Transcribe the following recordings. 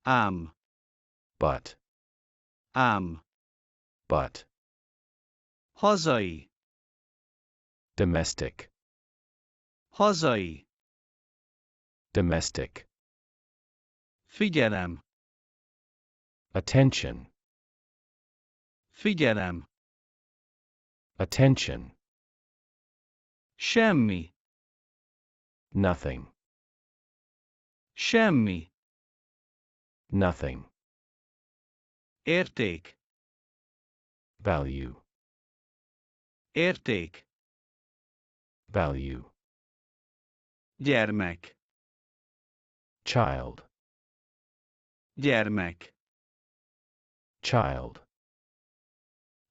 Ám. but, Ám. but, Hazai. domestic, Hazai. domestic, Figyelem. attention, Figyelem. attention, Semmi. nothing, Semmi. nothing, Érték. value, Érték. value, Gyermek. child, Gyermek. child,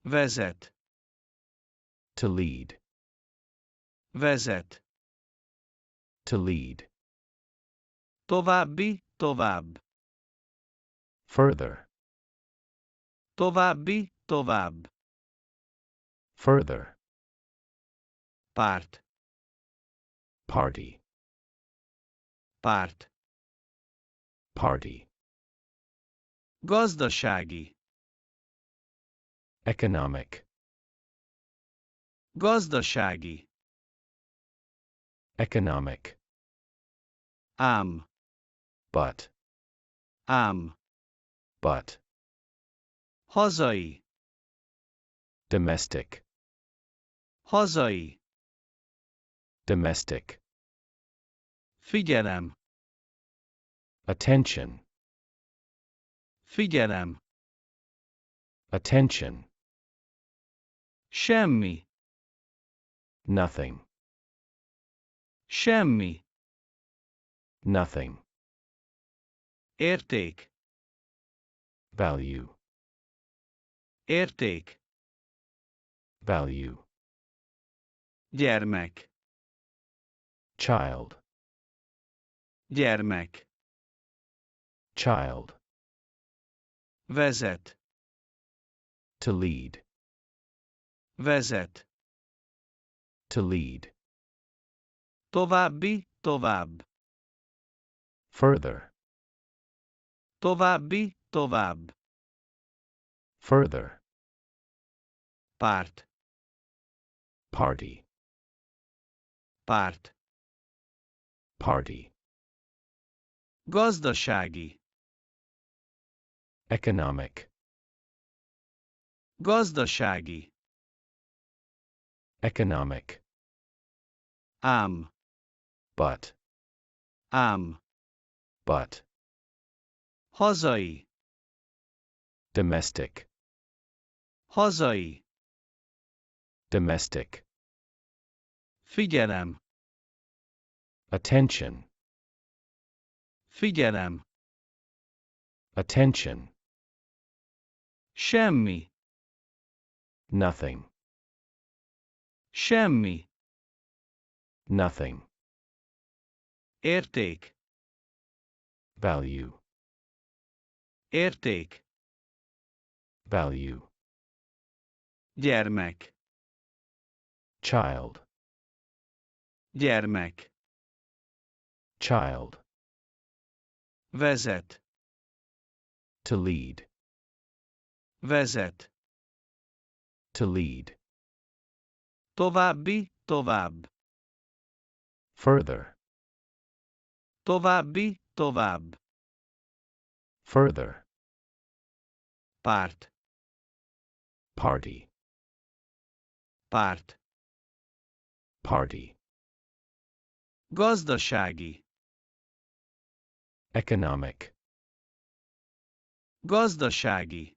Vezet. to lead, Vezet. to lead, További, tovább. further, További, tovább. further, Párt. party, Párt. party, Gazdasági. economic, Gazdasági. economic, Ám. but, Ám. but, Hazai. domestic, Hazai. domestic, Figyelem. attention, Figyelem. attention, Semmi. nothing, Semmi. nothing, Érték. value, Érték. value, Gyermek. child, Gyermek. child, Vezet. to lead, Vezet. to lead, További, tovább. further, További, tovább. further, Párt. party, Párt. party, Gazdasági. economic, Gazdasági. economic, Ám. but, Ám. but, Hazai. domestic, Hazai. domestic, Figyelem. attention, Figyelem. attention, Semmi. nothing, Semmi. nothing, Érték. value, Érték. value, Gyermek. child, Gyermek. child, Vezet. to lead, Vezet. to lead, További, tovább. further, További, tovább. further, Párt. party, Párt. party, Gazdasági. economic, Gazdasági.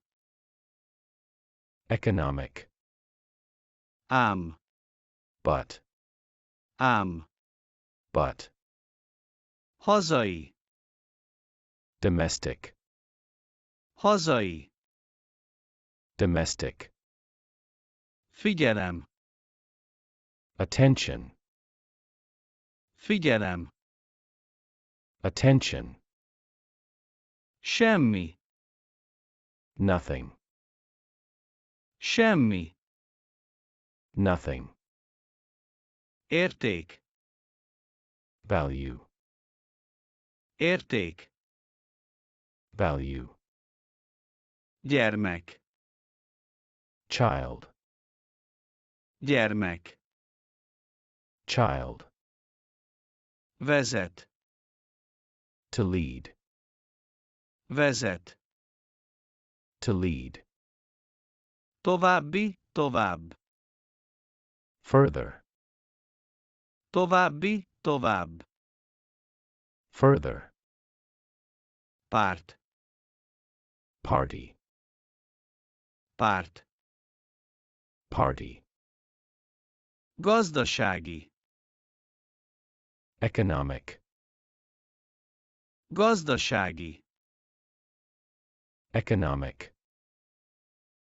economic, Ám. but, Ám. but, Hazai. domestic, Hazai. domestic, Figyelem. attention, Figyelem. attention, Semmi. nothing, Semmi. nothing, Érték. value, Érték. value, Gyermek. child, Gyermek. child, Vezet. to lead, Vezet. to lead, További, tovább. further, További, tovább. further, Párt. party, Párt. party, Gazdasági. economic, Gazdasági. economic,